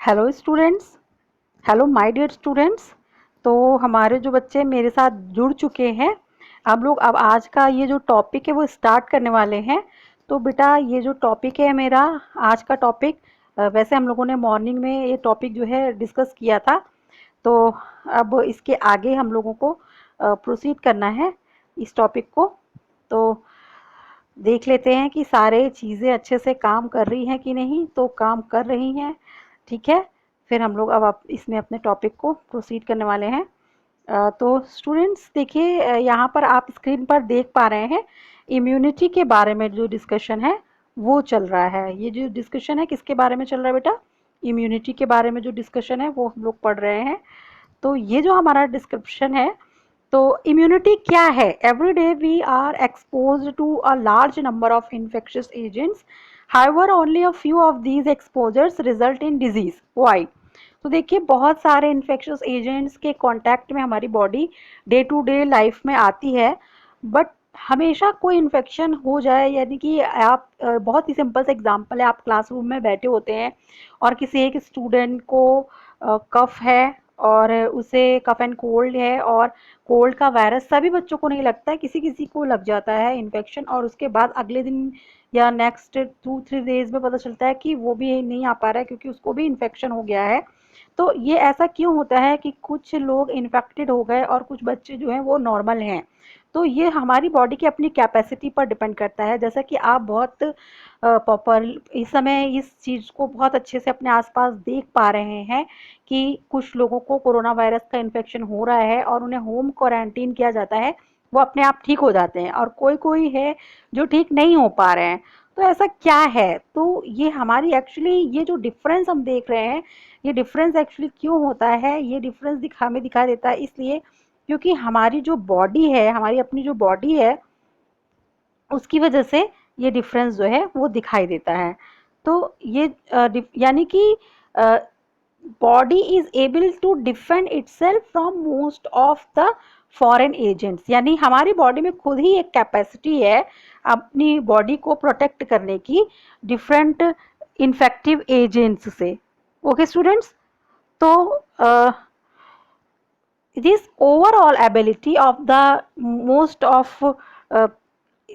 Hello students. Hello my dear students. तो हमारे जो बच्चे मेरे साथ जुड़ चुके हैं, आप लोग अब आज का ये जो टॉपिक है वो स्टार्ट करने वाले हैं। तो बेटा ये जो टॉपिक है मेरा आज का टॉपिक, वैसे हम लोगों ने मॉर्निंग में ये टॉपिक जो है डिस्कस किया था। तो अब इसके आगे हम लोगों को प्रोसीड करना है इस टॉपिक को। तो देख लेते हैं कि सारे चीज़ें अच्छे से काम कर रही हैं कि नहीं। तो काम कर रही हैं, ठीक है। फिर हम लोग अब आप इसमें अपने टॉपिक को प्रोसीड करने वाले हैं। तो स्टूडेंट्स देखिए, यहाँ पर आप स्क्रीन पर देख पा रहे हैं इम्यूनिटी के बारे में जो डिस्कशन है वो चल रहा है। ये जो डिस्कशन है किसके बारे में चल रहा है बेटा? इम्यूनिटी के बारे में जो डिस्कशन है वो हम लोग पढ़ रहे हैं। तो ये जो हमारा डिस्क्रिप्शन है, तो इम्यूनिटी क्या है? Every day we are expose to a large number of infectious agents, however only a few of these exposures result in disease. Why? तो देखिए, बहुत सारे इन्फेक्शियस एजेंट्स के कांटेक्ट में हमारी body day to day life में आती है, बट हमेशा कोई इन्फेक्शन हो जाए, यानी कि आप बहुत ही सिंपल सा एग्जांपल है, आप क्लासरूम में बैठे होते हैं और किसी एक स्टूडेंट को कफ है और उसे कफ एंड कोल्ड है, और कोल्ड का वायरस सभी बच्चों को नहीं लगता है, किसी किसी को लग जाता है इन्फेक्शन, और उसके बाद अगले दिन या नेक्स्ट 2-3 डेज में पता चलता है कि वो भी नहीं आ पा रहा है क्योंकि उसको भी इन्फेक्शन हो गया है। तो ये ऐसा क्यों होता है कि कुछ लोग इन्फेक्टेड हो गए और कुछ बच्चे जो हैं वो नॉर्मल हैं? तो ये हमारी बॉडी की अपनी कैपेसिटी पर डिपेंड करता है। जैसा कि आप बहुत प्रॉपर इस समय इस चीज़ को बहुत अच्छे से अपने आसपास देख पा रहे हैं कि कुछ लोगों को कोरोना वायरस का इन्फेक्शन हो रहा है और उन्हें होम क्वारंटीन किया जाता है, वो अपने आप ठीक हो जाते हैं, और कोई कोई है जो ठीक नहीं हो पा रहे हैं। तो ऐसा क्या है? तो ये हमारी एक्चुअली ये जो डिफरेंस हम देख रहे हैं, ये डिफरेंस एक्चुअली क्यों होता है? ये डिफरेंस हमें दिखाई देता है इसलिए क्योंकि हमारी जो बॉडी है, हमारी अपनी जो बॉडी है, उसकी वजह से ये डिफरेंस जो है वो दिखाई देता है। तो ये यानी कि body is able to defend itself from most of the foreign agents, यानी हमारी बॉडी में खुद ही एक कैपेसिटी है अपनी बॉडी को प्रोटेक्ट करने की डिफरेंट इन्फेक्टिव एजेंट्स से। Okay students. तो this overall ability of the most of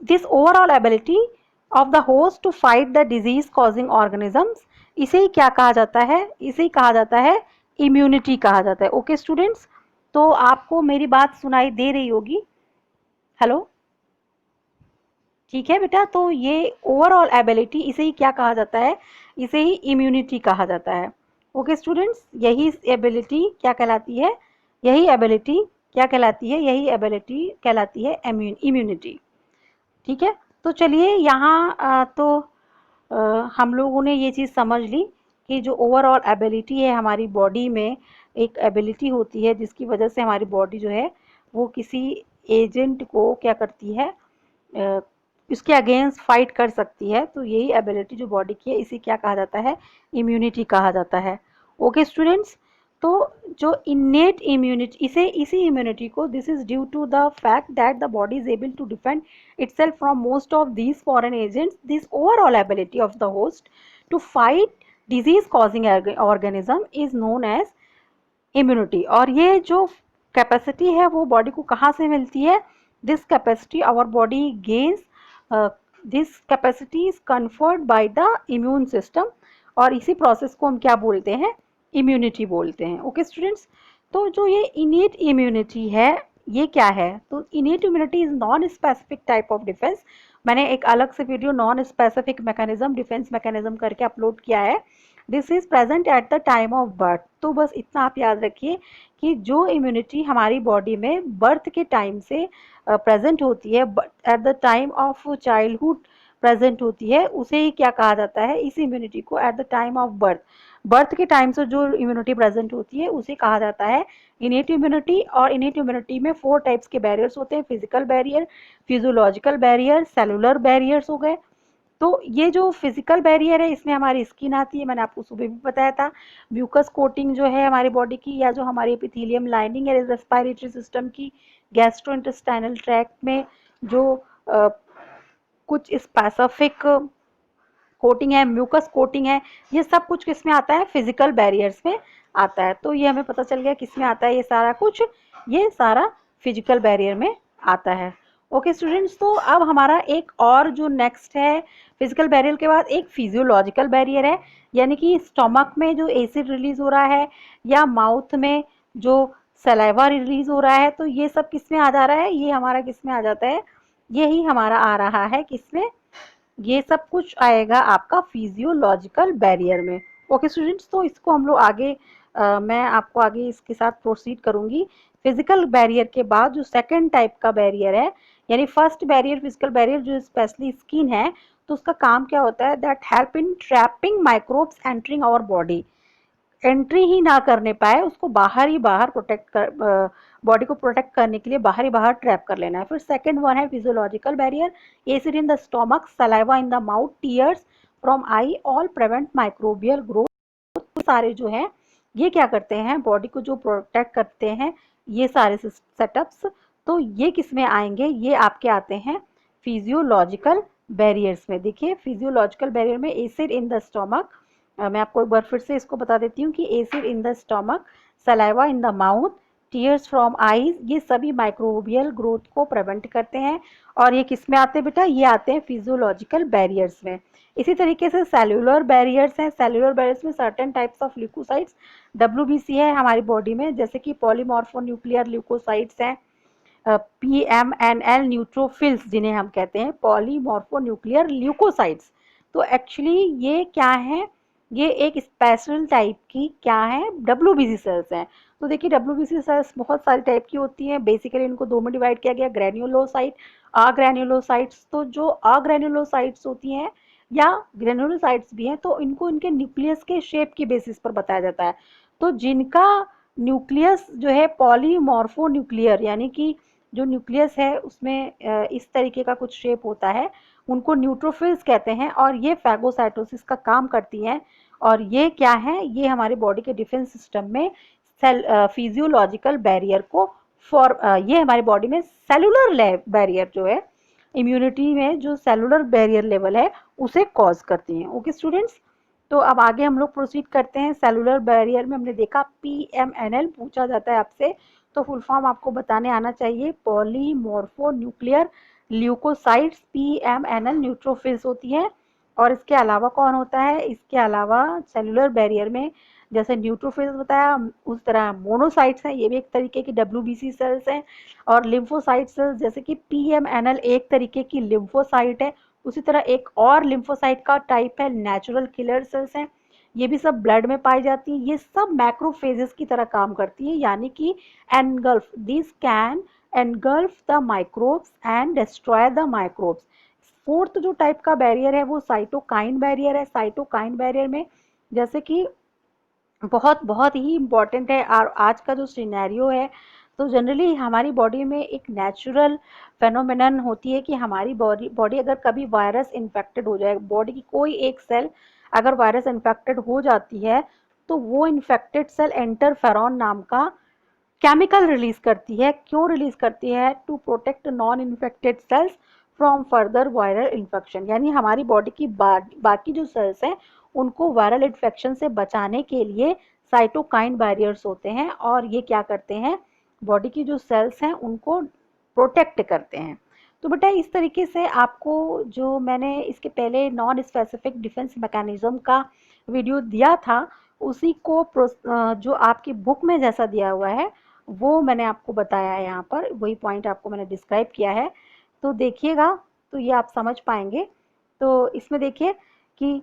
this overall ability of the host to fight the disease causing organisms, इसे ही क्या कहा जाता है? इसे ही कहा जाता है इम्यूनिटी कहा जाता है। ओके स्टूडेंट्स, तो आपको मेरी बात सुनाई दे रही होगी। हेलो, ठीक है बेटा। तो ये ओवरऑल एबिलिटी, इसे ही क्या कहा जाता है? इसे ही इम्यूनिटी कहा जाता है। ओके स्टूडेंट्स, यही एबिलिटी क्या कहलाती है? यही एबिलिटी क्या कहलाती है? यही एबिलिटी कहलाती है इम्यूनिटी। ठीक है। तो चलिए यहाँ तो हम लोगों ने ये चीज़ समझ ली कि जो ओवरऑल एबिलिटी है हमारी बॉडी में, एक एबिलिटी होती है जिसकी वजह से हमारी बॉडी जो है वो किसी एजेंट को क्या करती है, इसके अगेंस्ट फाइट कर सकती है। तो यही एबिलिटी जो बॉडी की है इसे क्या कहा जाता है? इम्यूनिटी कहा जाता है। Okay students. तो जो इनेट इम्यूनिटी, इसी इम्यूनिटी को, this is due to the fact that the body is able to defend itself from most of these foreign agents. This overall ability of the host to fight disease causing organism is known as immunity. और ये जो capacity है वो body को कहाँ से मिलती है? This capacity our body gains, this capacity is conferred by the immune system, और इसी प्रोसेस को हम क्या बोलते हैं? इम्यूनिटी बोलते हैं। Okay students. तो जो ये इनेट इम्यूनिटी है ये क्या है? तो innate immunity is non specific type of defence. मैंने एक अलग से video non specific mechanism, defence mechanism करके अपलोड किया है। This is present at the time of birth. तो बस इतना आप याद रखिए कि जो इम्यूनिटी हमारी बॉडी में बर्थ के टाइम से प्रेजेंट होती है, at the time of childhood present होती है, उसे ही क्या कहा जाता है? इस इम्यूनिटी को at the time of birth, birth के टाइम से जो इम्यूनिटी प्रेजेंट होती है उसे कहा जाता है इनेट इम्यूनिटी। और इनेट इम्यूनिटी में 4 टाइप्स के बैरियर्स होते हैं: physical barrier, physiological barrier, cellular barriers हो गए। तो ये जो फिजिकल बैरियर है इसमें हमारी स्किन आती है, मैंने आपको सुबह भी बताया था। म्यूकस कोटिंग जो है हमारी बॉडी की, या जो हमारी एपिथेलियम लाइनिंग है रेस्पिरेटरी सिस्टम की, गैस्ट्रोइंटेस्टाइनल ट्रैक्ट में जो कुछ स्पेसिफिक कोटिंग है, म्यूकस कोटिंग है, ये सब कुछ किस में आता है, फिजिकल बैरियर्स में आता है। तो ये हमें पता चल गया किस में आता है ये सारा कुछ, ये सारा फिजिकल बैरियर में आता है। ओके स्टूडेंट्स, तो अब हमारा एक और जो नेक्स्ट है फिजिकल बैरियर के बाद एक फिजियोलॉजिकल बैरियर है, यानी कि स्टमक में जो एसिड रिलीज हो रहा है या माउथ में जो सलाइवा रिलीज हो रहा है, तो ये सब किस में आ जा रहा है, ये हमारा किस में आ जाता है, यही हमारा आ रहा है किसमें, ये सब कुछ आएगा आपका फिजियोलॉजिकल बैरियर में। ओके स्टूडेंट्स, तो इसको हम लोग आगे मैं आपको आगे इसके साथ प्रोसीड करूंगी। फिजिकल बैरियर के बाद जो सेकंड टाइप का बैरियर है, यानी फर्स्ट बैरियर फिजिकल बैरियर जो स्पेशली स्किन है, तो उसका काम क्या होता है, that help in trapping microbes entering our body, entry ही ना करने पाए उसको बाहर ही बाहर प्रोटेक्ट कर, बॉडी को प्रोटेक्ट करने के लिए बाहर ही बाहर ट्रैप कर लेना है। फिर सेकंड वन है physiological barrier, acid in the stomach, saliva in the mouth, tears from I, all prevent microbial growth. सारे जो है ये क्या करते हैं, बॉडी को जो प्रोटेक्ट करते हैं ये सारे सेटअप्स, तो ये किस में आएंगे, ये आपके आते हैं फिजियोलॉजिकल बैरियर्स में। देखिए फिजियोलॉजिकल बैरियर में एसिड इन द स्टोमक, मैं आपको एक बार फिर से इसको बता देती हूँ कि acid in the stomach, saliva in the mouth, tears from eyes, ये सभी माइक्रोबियल ग्रोथ को प्रिवेंट करते हैं। और ये किस में आते हैं बेटा, ये आते हैं फिजियोलॉजिकल बैरियर्स में। इसी तरीके से सेल्यूलर बैरियर्स हैं, सेल्यूलर बैरियर्स में certain types of leukocytes, WBC है हमारी बॉडी में, जैसे कि पॉलीमॉर्फोन्यूक्लियर ल्यूकोसाइट्स हैं, PMNL न्यूट्रोफिल्स जिन्हें हम कहते हैं पॉलीमॉर्फोन्यूक्लियर ल्यूकोसाइट्स। तो एक्चुअली ये क्या है, ये एक स्पेशल टाइप की क्या है, डब्ल्यूबीसी सेल्स हैं। तो देखिए डब्ल्यूबीसी सेल्स बहुत सारी टाइप की होती हैं, बेसिकली इनको दो में डिवाइड किया गया, ग्रेन्युलोसाइट, अग्रेन्युलोसाइट्स। तो जो अग्रेन्युलोसाइट्स होती हैं या ग्रेन्युलोसाइट्स भी हैं, तो इनको इनके न्यूक्लियस के शेप की बेसिस पर बताया जाता है। तो जिनका न्यूक्लियस जो है पॉलीमॉर्फोन्यूक्लियर, यानी कि जो न्यूक्लियस है उसमें इस तरीके का कुछ शेप होता है, उनको न्यूट्रोफिल्स कहते हैं, और ये फैगोसाइटोसिस का काम करती हैं। और ये क्या है, ये हमारे बॉडी के डिफेंस सिस्टम में फिजियोलॉजिकल बैरियर को ये हमारे बॉडी में सेलुलर बैरियर जो है, इम्यूनिटी में जो सेलुलर बैरियर लेवल है उसे कॉज करती हैं। ओके स्टूडेंट्स, तो अब आगे हम लोग प्रोसीड करते हैं। सेलुलर बैरियर में हमने देखा PMNL पूछा जाता है आपसे, तो फुल फॉर्म आपको बताने आना चाहिए, पॉलीमॉर्फोन्यूक्लियर ल्यूकोसाइट्स, PMNL न्यूट्रोफिल्स होती है। और इसके अलावा कौन होता है, इसके अलावा सेलुलर बैरियर में जैसे न्यूट्रोफिल्स बताया उस तरह मोनोसाइट्स हैं, ये भी एक तरीके की WBC सेल्स हैं। और लिम्फोसाइट सेल्स जैसे कि PMNL एक तरीके की लिम्फोसाइट है, उसी तरह एक और लिम्फोसाइट का टाइप है नेचुरल किलर सेल्स हैं, ये भी सब ब्लड में पाई जाती हैं। ये सब मैक्रोफेजेस की तरह काम करती हैं, यानी कि engulf, this can engulf the microbes and destroy the microbes. Fourth जो टाइप का बैरियर है वो साइटोकाइन बैरियर है। साइटोकाइन बैरियर में जैसे कि बहुत बहुत ही इम्पॉर्टेंट है, और आज का जो सिनेरियो है, तो जनरली हमारी बॉडी में एक नेचुरल फेनोमेनन होती है कि हमारी बॉडी अगर कभी वायरस इन्फेक्टेड हो जाए, बॉडी की कोई एक सेल अगर वायरस इन्फेक्टेड हो जाती है, तो वो इन्फेक्टेड सेल इंटरफेरॉन नाम का केमिकल रिलीज करती है। क्यों रिलीज करती है, to protect non infected cells from further viral infection, यानी हमारी बॉडी की बाकी जो सेल्स हैं उनको वायरल इन्फेक्शन से बचाने के लिए साइटोकाइन बैरियर्स होते हैं, और ये क्या करते हैं, बॉडी की जो सेल्स हैं उनको प्रोटेक्ट करते हैं। तो बेटा इस तरीके से आपको जो मैंने इसके पहले नॉन स्पेसिफिक डिफेंस मैकेनिज्म का वीडियो दिया था, उसी को जो आपकी बुक में जैसा दिया हुआ है वो मैंने आपको बताया है, यहाँ पर वही पॉइंट आपको मैंने डिस्क्राइब किया है। तो देखिएगा तो ये आप समझ पाएंगे। तो इसमें देखिए कि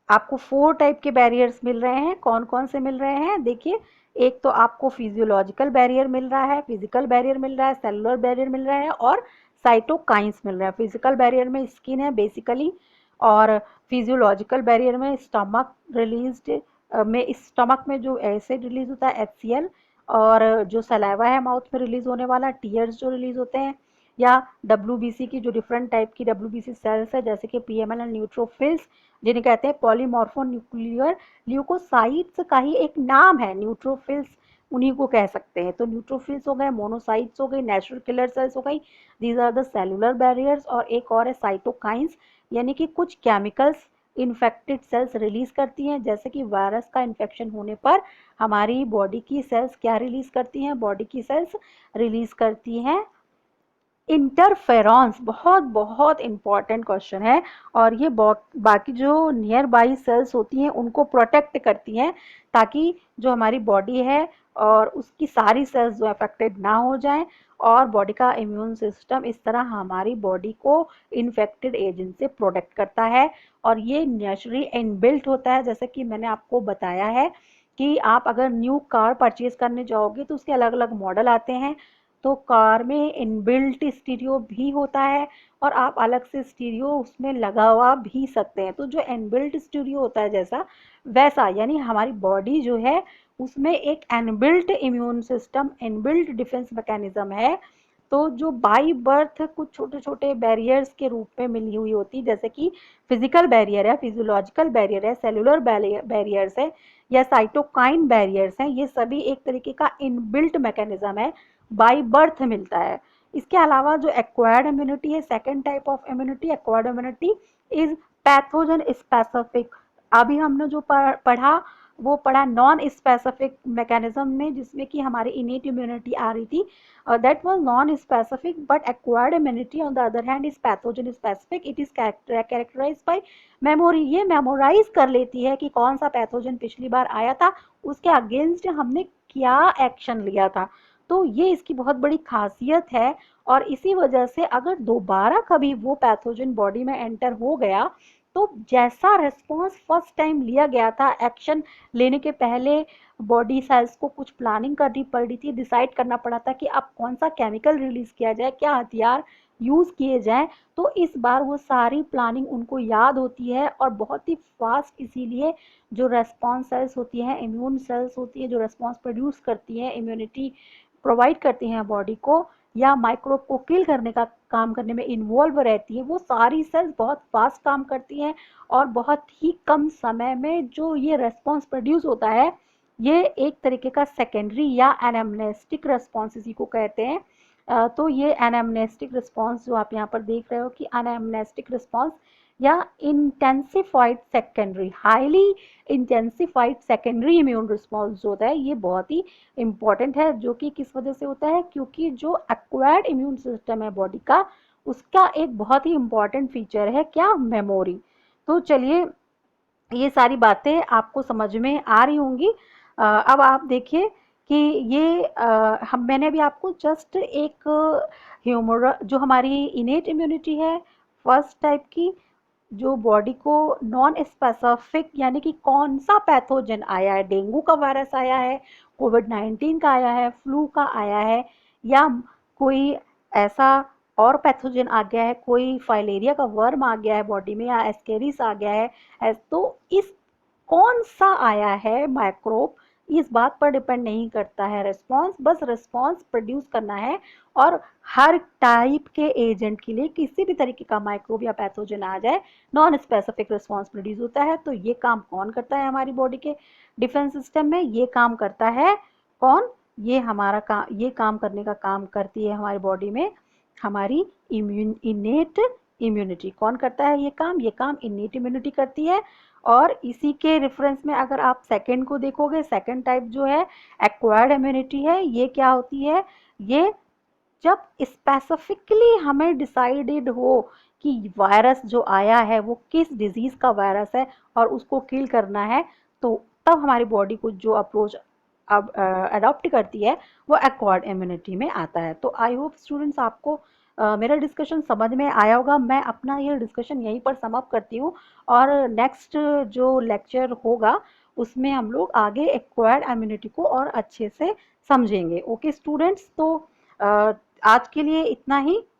आपको 4 टाइप के बैरियर्स मिल रहे हैं। कौन कौन से मिल रहे हैं, देखिए एक तो आपको फिजियोलॉजिकल बैरियर मिल रहा है, फिजिकल बैरियर मिल रहा है, सेलुलर बैरियर मिल रहा है, और साइटोकाइंस मिल रहा है। फिजिकल बैरियर में स्किन है बेसिकली, और फिजियोलॉजिकल बैरियर में स्टमक रिलीज्ड में स्टमक में जो एसिड रिलीज होता है HCl, और जो सलाइवा है माउथ में रिलीज होने वाला, टीयर्स जो रिलीज होते हैं, या WBC की जो डिफरेंट टाइप की WBC सेल्स है जैसे कि PMNL न्यूट्रोफिल्स जिन्हें कहते हैं पॉलीमॉर्फोन्यूक्लियर ल्यूकोसाइट्स का ही एक नाम है न्यूट्रोफिल्स, उन्हीं को कह सकते हैं। तो न्यूट्रोफिल्स हो गए, मोनोसाइट्स हो गई, नेचुरल किलर सेल्स हो गई, these are the cellular barriers. और एक और है साइटोकाइंस, यानी कि कुछ केमिकल्स इन्फेक्टेड सेल्स रिलीज करती हैं। जैसे कि वायरस का इन्फेक्शन होने पर हमारी बॉडी की सेल्स क्या रिलीज करती हैं, बॉडी की सेल्स रिलीज करती हैं इंटरफेरॉन्स। बहुत बहुत इंपॉर्टेंट क्वेश्चन है। और ये बाकी जो नियर बाई सेल्स होती हैं उनको प्रोटेक्ट करती हैं, ताकि जो हमारी बॉडी है और उसकी सारी सेल्स जो अफेक्टेड ना हो जाएं, और बॉडी का इम्यून सिस्टम इस तरह हमारी बॉडी को इन्फेक्टेड एजेंट से प्रोटेक्ट करता है। और ये नेचुरली इनबिल्ट होता है। जैसे कि मैंने आपको बताया है कि आप अगर न्यू कार परचेज करने जाओगे तो उसके अलग अलग मॉडल आते हैं, तो कार में इनबिल्ट स्टीरियो भी होता है और आप अलग से स्टीरियो उसमें लगा भी सकते हैं। तो जो इनबिल्ट स्टीरियो होता है जैसा वैसा, यानी हमारी बॉडी जो है उसमें एक inbuilt immune system, inbuilt defence mechanism है। तो जो बाई बर्थ कुछ छोटे छोटे बैरियर्स के रूप में मिली हुई होती है, जैसे कि फिजिकल बैरियर है, फिजियोलॉजिकल बैरियर है, सेलुलर बैरियर्स है या साइटोकाइन बैरियर्स हैं, ये सभी एक तरीके का इनबिल्ट मैकेनिज्म है, बाई बर्थ मिलता है। इसके अलावा जो एक्वायर्ड इम्यूनिटी है, second type of immunity, acquired immunity is pathogen specific. अभी हमने जो पढ़ा वो पढ़ा नॉन स्पेसिफिक मैकेनिज्म में, जिसमें कि हमारी इनेट इम्यूनिटी आ रही थी, that was non specific, but acquired immunity on the other hand is pathogen specific. It is characterized by memory. ये मेमोराइज कर लेती है कि कौन सा पैथोजन पिछली बार आया था, उसके अगेंस्ट हमने क्या एक्शन लिया था। तो ये इसकी बहुत बड़ी खासियत है। और इसी वजह से अगर दोबारा कभी वो पैथोजन बॉडी में एंटर हो गया तो जैसा रिस्पॉन्स फर्स्ट टाइम लिया गया था, एक्शन लेने के पहले बॉडी सेल्स को कुछ प्लानिंग करनी पड़ रही थी, डिसाइड करना पड़ा था कि अब कौन सा केमिकल रिलीज किया जाए, क्या हथियार यूज किए जाएं। तो इस बार वो सारी प्लानिंग उनको याद होती है और बहुत ही फास्ट, इसीलिए जो रेस्पॉन्स सेल्स होती हैं, इम्यून सेल्स होती है जो रेस्पॉन्स प्रोड्यूस करती हैं, इम्यूनिटी प्रोवाइड करती हैं बॉडी को या माइक्रोब को किल करने का काम करने में इन्वॉल्व रहती है, वो सारी सेल्स बहुत फास्ट काम करती हैं और बहुत ही कम समय में जो ये रेस्पॉन्स प्रोड्यूस होता है, ये एक तरीके का सेकेंडरी या एनाम्नेस्टिक रेस्पॉन्स इसी को कहते हैं। तो ये एनाम्नेस्टिक रिस्पॉन्स जो आप यहाँ पर देख रहे हो कि एनाम्नेस्टिक रिस्पॉन्स या intensified secondary, highly intensified secondary immune response जो होता है, ये बहुत ही इंपॉर्टेंट है। जो कि किस वजह से होता है, क्योंकि जो एक्वायर्ड इम्यून सिस्टम है बॉडी का, उसका एक बहुत ही इंपॉर्टेंट फीचर है क्या, मेमोरी। तो चलिए, ये सारी बातें आपको समझ में आ रही होंगी। अब आप देखिए कि ये हम मैंने अभी आपको जस्ट एक ह्यूमर जो हमारी इनेट इम्यूनिटी है फर्स्ट टाइप की, जो बॉडी को नॉन स्पेसिफिक, यानी कि कौन सा पैथोजन आया है, डेंगू का वायरस आया है, कोविड-19 का आया है, फ्लू का आया है, या कोई ऐसा और पैथोजन आ गया है, कोई फाइलेरिया का वर्म आ गया है बॉडी में, या एस्केरिस आ गया है, तो इस कौन सा आया है माइक्रोब, इस बात पर डिपेंड नहीं करता है रिस्पॉन्स, बस रिस्पॉन्स प्रोड्यूस करना है। और हर टाइप के एजेंट के लिए किसी भी तरीके का माइक्रोब या पैथोजन आ जाए, नॉन स्पेसिफिक रिस्पॉन्स प्रोड्यूस होता है। तो ये काम कौन करता है हमारी बॉडी के डिफेंस सिस्टम में, ये काम करता है कौन, ये हमारा काम, ये काम करने का काम करती है हमारी बॉडी में हमारी इनेट इम्यूनिटी। कौन करता है ये काम इनेट इम्यूनिटी करती है। और इसी के रेफरेंस में अगर आप सेकंड को देखोगे, सेकंड टाइप जो है एक्वायर्ड इम्यूनिटी है, ये क्या होती है, ये जब स्पेसिफिकली हमें डिसाइडेड हो कि वायरस जो आया है वो किस डिजीज का वायरस है और उसको किल करना है, तो तब हमारी बॉडी को जो अप्रोच अब अडॉप्ट करती है वो एक्वायर्ड इम्यूनिटी में आता है। तो आई होप स्टूडेंट्स आपको मेरा डिस्कशन समझ में आया होगा। मैं अपना ये डिस्कशन यहीं पर समाप्त करती हूँ और नेक्स्ट जो लेक्चर होगा उसमें हम लोग आगे एक्वायर्ड इम्यूनिटी को और अच्छे से समझेंगे। ओके स्टूडेंट्स, तो आज के लिए इतना ही।